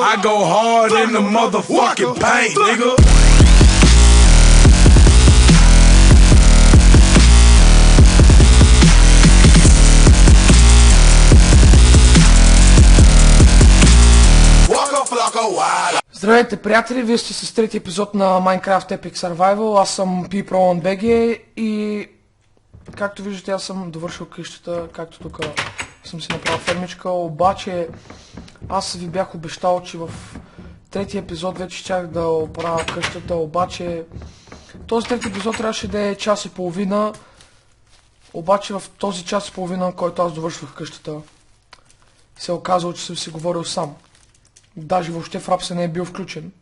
I go hard in the motherfucking paint, nigga. Здравейте, приятели! Вие сте с трети епизод на Minecraft Epic Survival. Аз съм PProOnBG и както виждате аз съм довършил къщата, както тук съм си направил фермичка, обаче аз ви бях обещал, че в трети епизод вече щях да оправя къщата, обаче този трети епизод трябваше да е час и половина, обаче в този час и половина, който аз довършвах къщата, се е оказало, че съм си говорил сам. Даже въобще фрапса не е бил включен.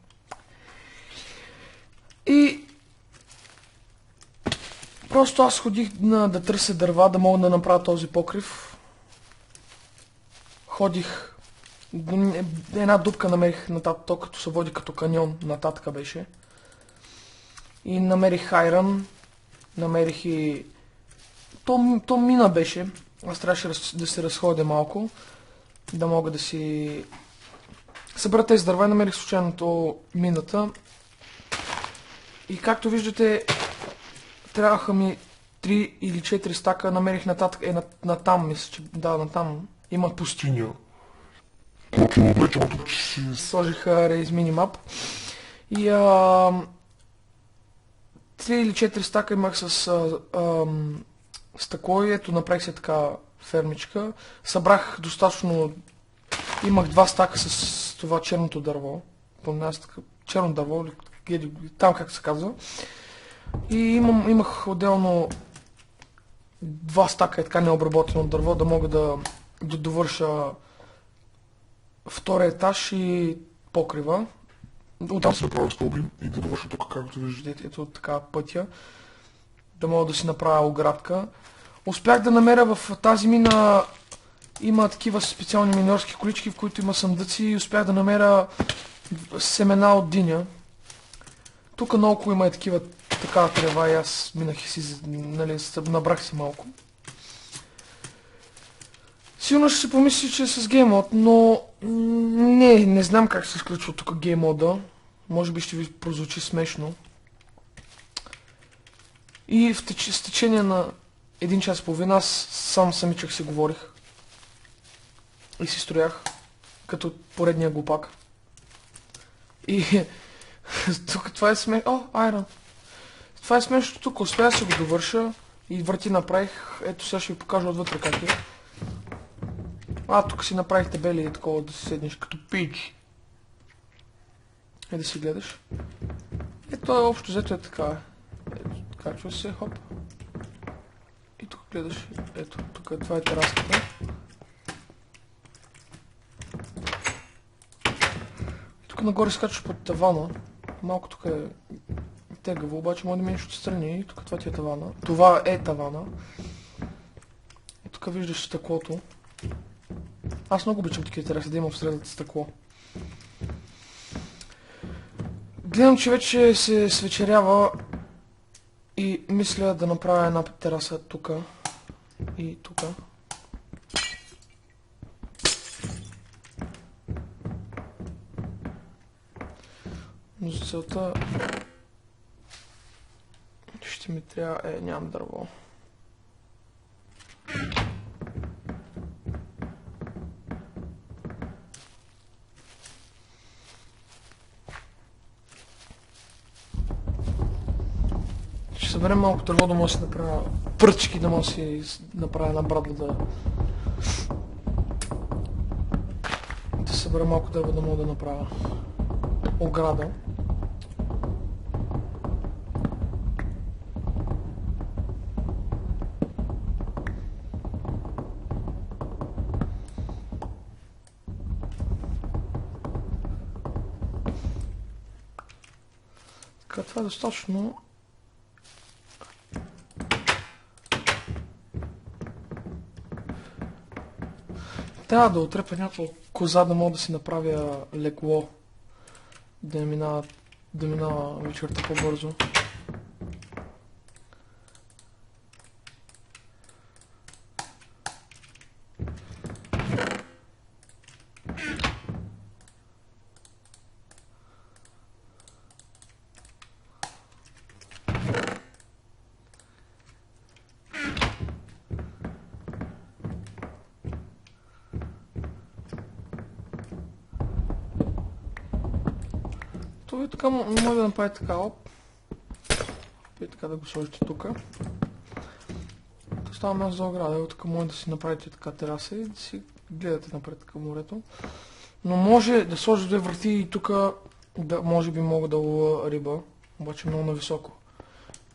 И просто аз ходих да търся дърва, да мога да направя този покрив. Ходих, една дупка намерих нататък, то като се води като каньон, нататък беше. И намерих айрън, намерих и... То мина беше, аз трябваше да се разходя малко, да мога да си... Събра тези дърва и намерих случайното мината. И както виждате, трябваха ми 3 или 4 стака, намерих нататък, натам, мисля, че да, натам има пустиня. Точно вече, тук си... Сложих Raise Minimap. И 3 или 4 стака имах с стъкло и ето направих се така фермичка. Събрах достатъчно... Имах 2 стака с това черното дърво. Черно дърво, там как се казва. И имах отделно 2 стака така необработено дърво, да мога да довърша втория етаж и покрива. Оттам се направя стълби и да довърша тук, както виждате. Ето така пътя. Да мога да си направя оградка. Успях да намеря в тази мина... Има такива специални миньорски колички, в които има съндъци и успях да намеря семена от диня. Тук наоколо има и такава трева и аз минах и си, нали, набрах си малко. Сигурно ще си помисли, че е с геймод, но не знам как се изключва тук геймода. Може би ще ви прозвучи смешно. И с течение на 1 час и половина аз сам самичък си говорих. И си строях, като поредния глупак. И тук това е смешно. О, айрон. Това е смешно тук. Успя да се го довърша и врати направих. Ето сега ще ви покажа отвътре как е. Тук си направих табели и такова да си седнеш като пич. Да си гледаш. Ето общо взето е така. Ето, качва се, хоп. И тук гледаш. Ето, тук това е тераската. Тук нагоре скачаш под тавана. Малко тук е тегаво, обаче може да минеш отстрани. Тук това ти е тавана. Това е тавана. И тук виждаш стъклото. Аз много обичам такива тераси, да имам в средата стъкло. Гледам, че вече се свечерява и мисля да направя една тераса тук и тук. Но за целта ще ми трябва... нямам дърво. Ще съберем малко дърво, да може да си направя пръчки, да може да си направя една брадла да събера малко дърво, да мога да направя ограда. Така, това е достатъчно. Трябва да отрепя някаква коза, да мога да си направя легло. Да минава вечерта по-бързо. Това така може да направи така, оп. И така да го сложите тука. Става място за ограда, тук може да си направите така тераса и да си гледате напред към морето. Но може да сложи 2 врати и тук да, може би мога да лова риба, обаче много нависоко.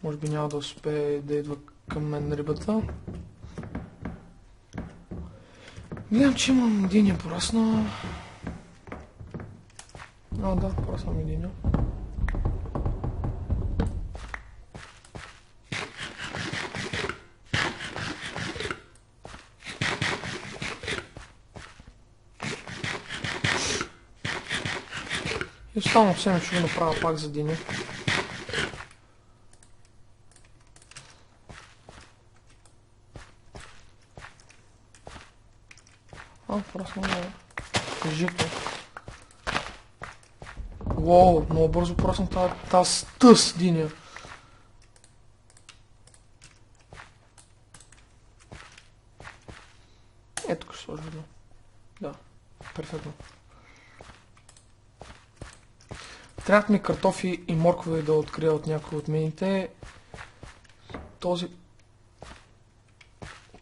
Може би няма да успее да идва към мен рибата. Гледам, че имам диня порасна. А, да, порасна ми диня. И останало все ще го направя пак за диня. Просто много жито. Уоу, много бързо порасна тази тъс диня. Ето тук ще сложа едно. Да, перфектно. Трябват ми картофи и моркови да открия от някои от мините. Този...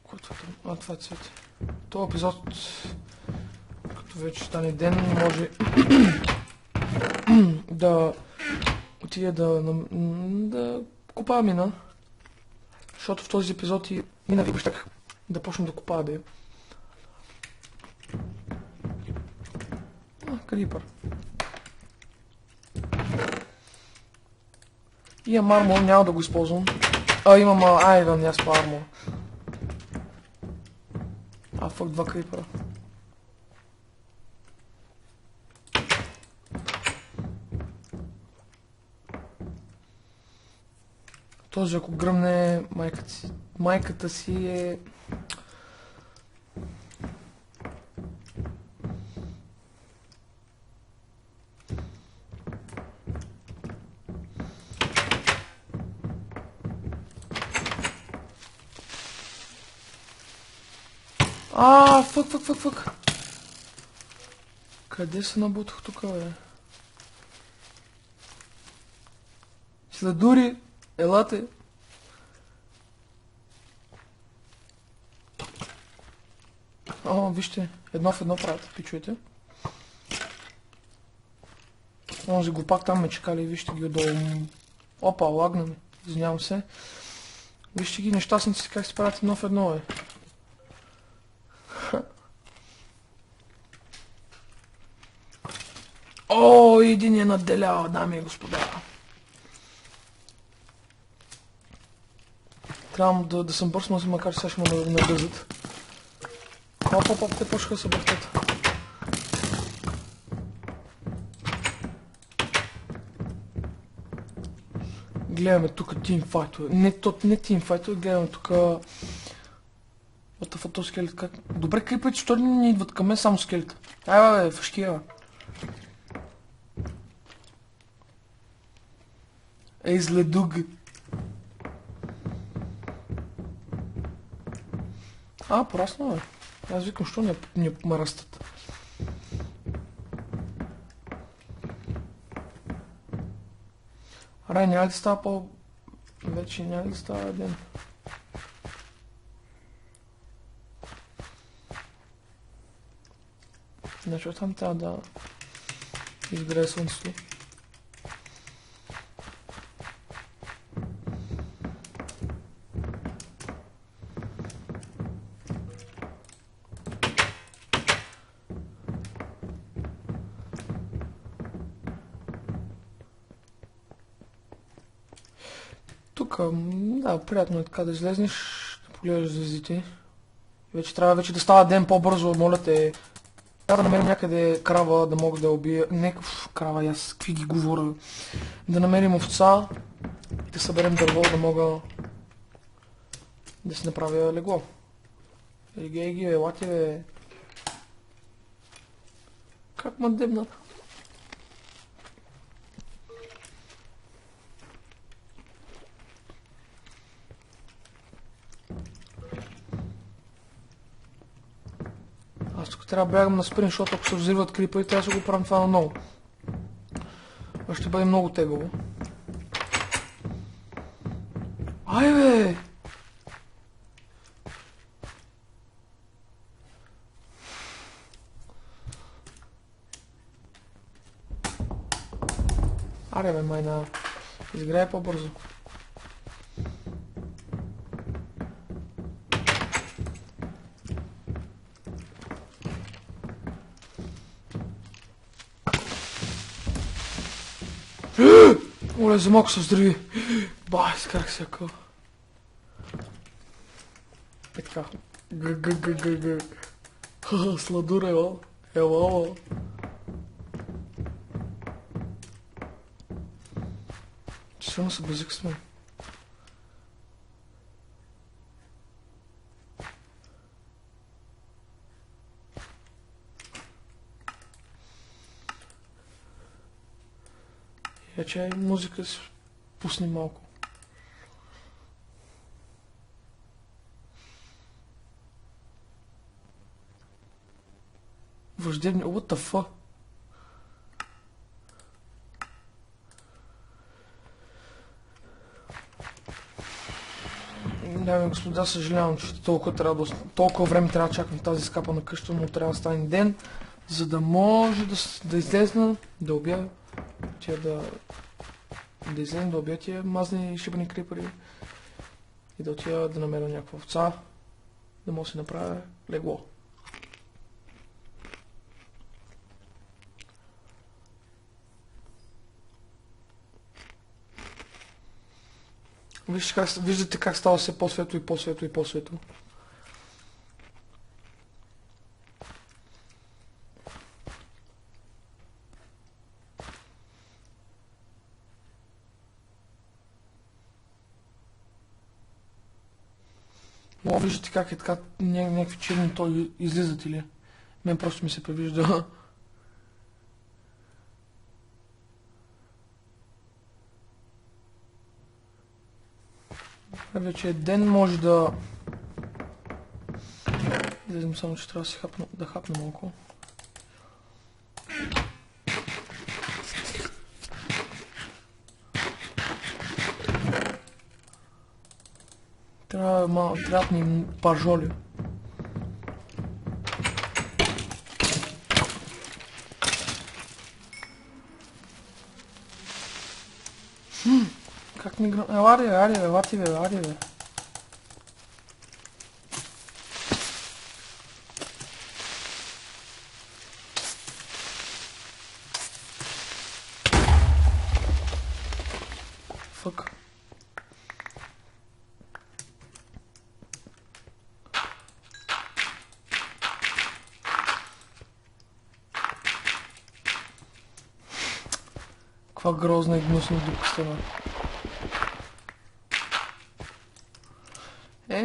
Който е там? А, това е цвет. Този епизод, като вече стане ден, може да отида да копая мина. Защото в този епизод и мина ви щях да почна да копая, бе. Крипър. Имам армор, няма да го използвам. Имам айрон, аз по армор. Фак, 2 крипъра. Този ако гръмне майката си е... Фък. Къде се набутах тук, бе? Следури, елате. Вижте, едно в едно правят, пичуете. Онзи глупак там ме чекали, вижте ги отдолу. Опа, лагна ми, извинявам се. Вижте ги нещастници как се правят едно в едно, бе. Един е надделял, дами и господа. Трябва да съм бърз, макар че сега ще ме нагъзат. Оп, те почнаха да се бъркат. Гледаме тук тимфайтове. Не тимфайтове, гледаме тук... What the fuck, този скелет как? Добре, крипайте, що ли не идват към мен само скелета? Бе, фашкия, бе. Ей, зледуг. Порасна, бе. Аз викам, що не растат. Рай, няма ли да става по... Вече няма ли да става ден? Значи там трябва да изгрее слънцето. Тук, да, приятно е така да излезнеш, да погледаш звездите. Вече трябва да става ден по-бързо, моля те. Трябва да намерим някъде крава, да мога да я убия. Крава, аз какви ги говоря. Да намерим овца и да съберем дърво, да мога да си направя легло. Еги, елате, бе. Как ма дебнат? Аз тук трябва да бягам на спринт, защото ако се взриват крипа и трябва да се го правим това наново. Ще бъде много тегаво. Ай бе! Аре бе, майна. Изгрее по-бързо. Оле, за малко се здрави. Бай, скарах се ако. Е така. Г. Ха, сладур ево. Ево. Сигурно се близък с мен. Че музика си пусни малко. Враждебни, what the fuck? Дами и господа, съжалявам, че толкова време трябва да чакам тази скапана къща, но трябва да стане ден, за да може да излезна, да обя тя да излезем да обя тия мазни шибани крипари и да отида да намеря някаква овца, да мога да си направя легло. Виждате как става все по-светло и по-светло и по-светло. Виждате как е така някакви черни той излизат или? Мен просто ми се превижда. Вече е ден, може да... Излезем само, че трябва да хапна малко. Трябват ни пажоли. Как ми гръм... Ари бе, вати бе. Фък. Каква грозна и гнусна дупка стана.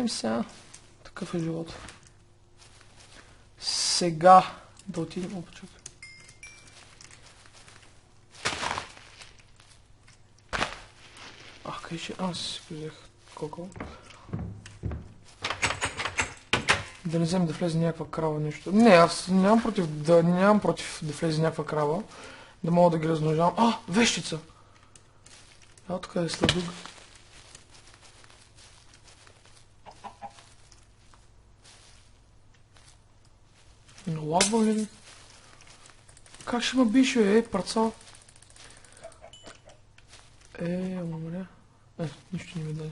Сега. Такъв е живот. Сега да отидем. Опачак. Къде ще... Аз си взех колко. Да не взем да влезе някаква крава нещо. Не, аз нямам против да влезе някаква крава. Да мога да ги размножавам. Вещица! Тук е сладуг. Налазва ли? Как ще ме бише, парцал? Умря. Нищо не ми даде.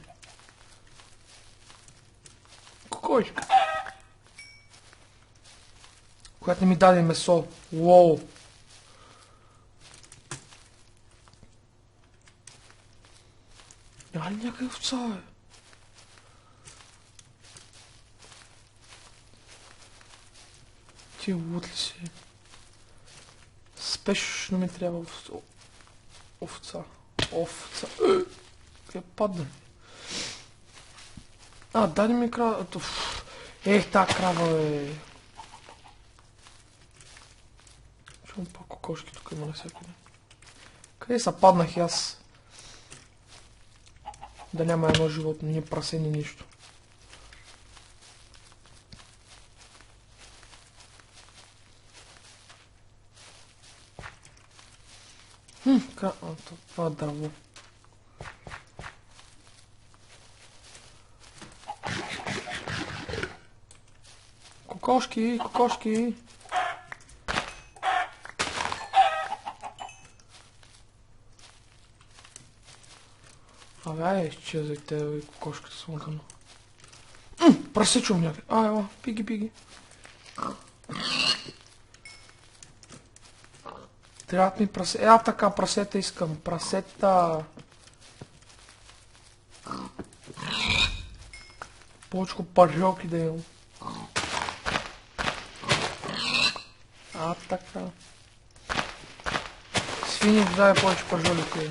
Кокошка. Която не ми даде месо. Уоу. Няма ли някакъв овца, бе? Ти луд ли си? Спешно ми трябва овца. Овца. Къде падна? Дай ми крава. Та крава, бе. Чувам по кокошки тук има навсякъде. Къде са паднах и аз? Да няма едно животно, ни прасе, ни нищо. Това е дърво. Кокошки, кокошки. Абе, изчезвайте, бе, кокошката смъкана. Прасе чум някъде. Ела, пиги, пиги. Трябват ми прасе... така, прасета искам. Прасета. Повечко пържолки да имам. Така. Свини дай повече пържолики.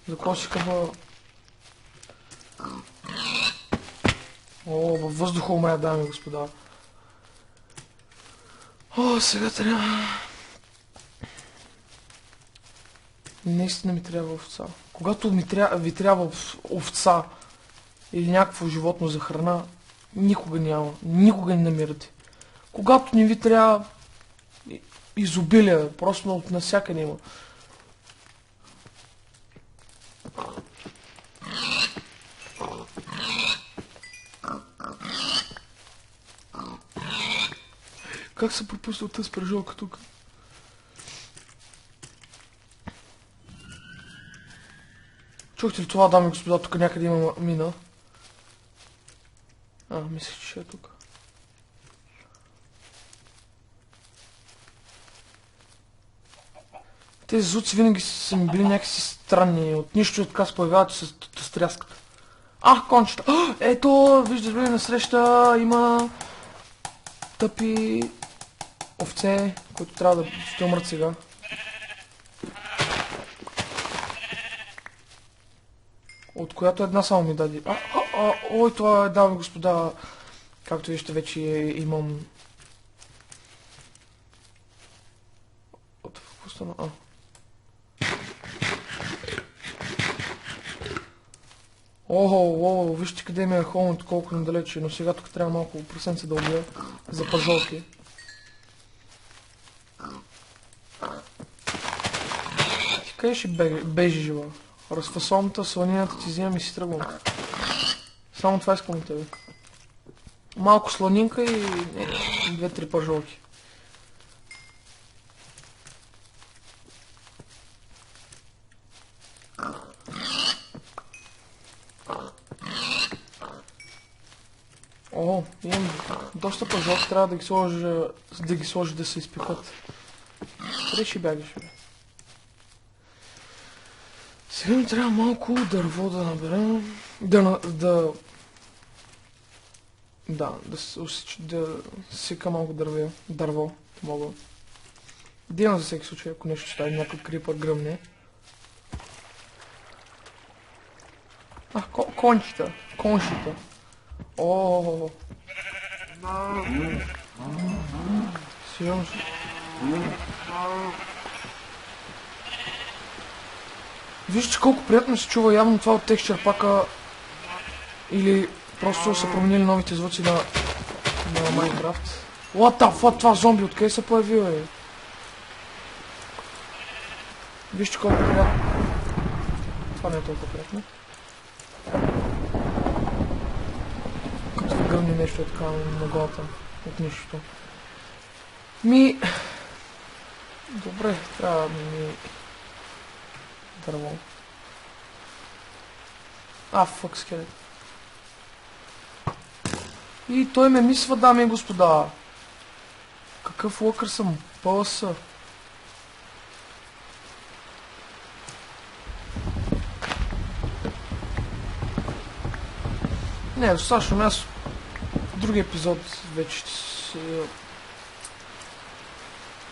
За какво си къва... О, във въздуха умея, дами и господа. О, сега трябва... Наистина ми трябва овца. Когато ви трябва овца или някакво животно за храна, никога няма. Никога не намирате. Когато не ви трябва изобилие, просто от навсякъде има. Как се пропуснал тази пръжолка тук? Чухте ли това, дами и господа, тук някъде има мина? Мислех, че ще е тук. Тези звуци винаги са ми били някакси странни. От нищо така се появяват и се стряскат. Кончета! Ето, виждаш ли, насреща има тъпи овце, които трябва да ще умрат сега. От която една само ми даде. Ой, това е, дами господа, както вижте, вече имам... Какво стана? Вижте къде ми е холмът, колко надалече, но сега тук трябва малко прасенце да убия за пържолки. Ти къде ще бежи жива? Разфасовната, сланината ти взимам и си тръгвам. Само това искам от тебе. Малко сланинка и 2-3 пържолки. Имам доста пържолки, трябва да ги сложа да се изпекат. Къде ще бягаш, бе? Сега ми трябва малко дърво да наберем. Да сека малко дърво. Мога. Дивам за всеки случай, ако нещо стане, някой крипър гръмне. Кончета. Сериозно. Вижте колко приятно се чува, явно това от текстчър пака или просто са променили новите звуци на Майнкрафт. What the fuck, това зомби откъде се появи, бе? Вижте колко приятно. Това не е толкова приятно. Като ви гъмни нещо е така на главата от нищото. Добре, трябва да ми... дърво. Фък скелет. И той ме мисва, дами и господа. Какъв лъкър съм? Пълса. Не, достатъчно място. В другия епизод вече ще се...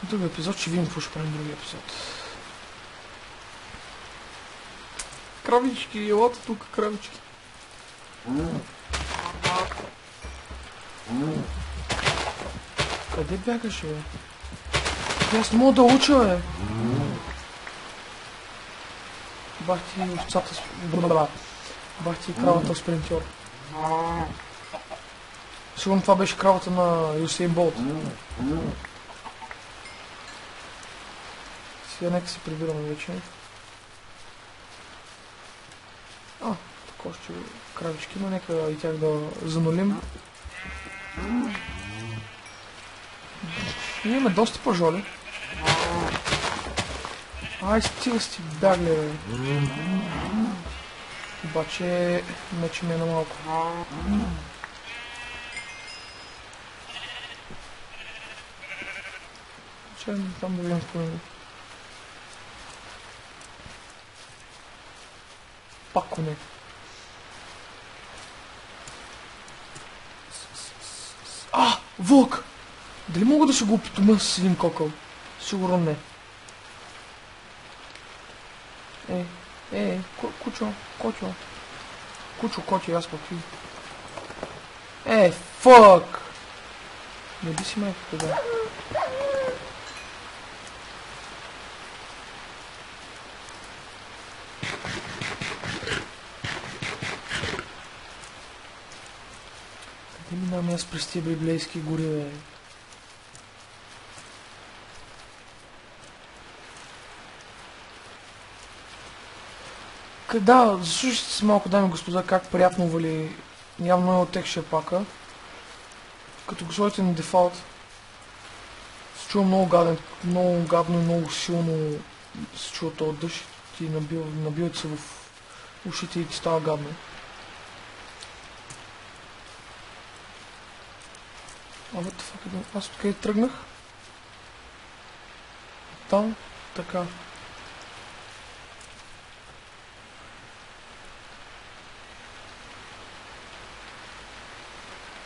В другия епизод ще видим какво ще правим в другия епизод. Кравички, елата тук, кравички. Къде бягаше, бе? Аз не мога да уча, бе. Бах ти овцата с... Бах ти кравата спринтьор. Сигурно това беше кравата на Юсейн Болт. Сега нека си прибираме вече. Тук още кравички, но нека и тях да занулим. Имаме доста пажоли. Ай, стига си бягле, бе. Обаче мече ми е на малко. Чакай там да видим какво има. Пак коне. Вълк! Дали мога да се го опитома с един кокъл? Сигурно не. Кучо, аз пък и... фък! Не би си майката, да. Къде минавам аз през тия библейски гори, бе? Да, заслушайте се малко, дами и господа, как приятно вали. Явно е от тех шепака. Като го сложите на дефолт, се чува много гадно и много силно се чува този дъжд. Ти набиват се в ушите и ти става гадно. What the fuck, аз откъде тръгнах? Там, така.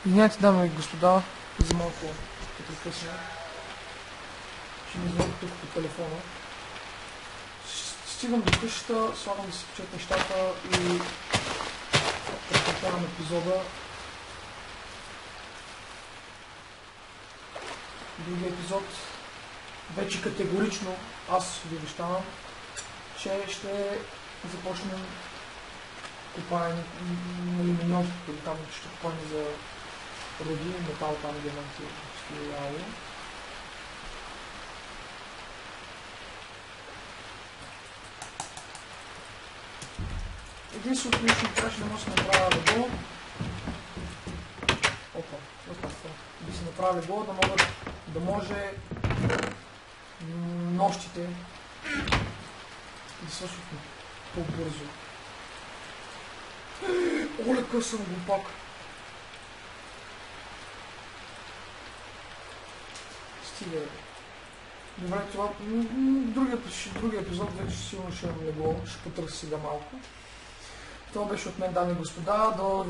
Извинявайте, дами и господа, за малко прекъсване. Ще ми звънят тук по телефона. Стигам до къщата, слагам да си почет нещата и прекратявам епизода. Другия епизод вече категорично аз ви обещавам, че ще започнем купаем на миньонките, там ще купаем за роди, метал, там диаманти, стилиали. Единственото нещо, трябваше да може да се направя легло. Да се направя легло, да може нощите да свършат по-бързо. Оле, късъм глупак! Стига. Добре, това... Другия епизод вече сигурно ще имам легло, ще потърся сега малко. Това беше от мен, дами и господа, до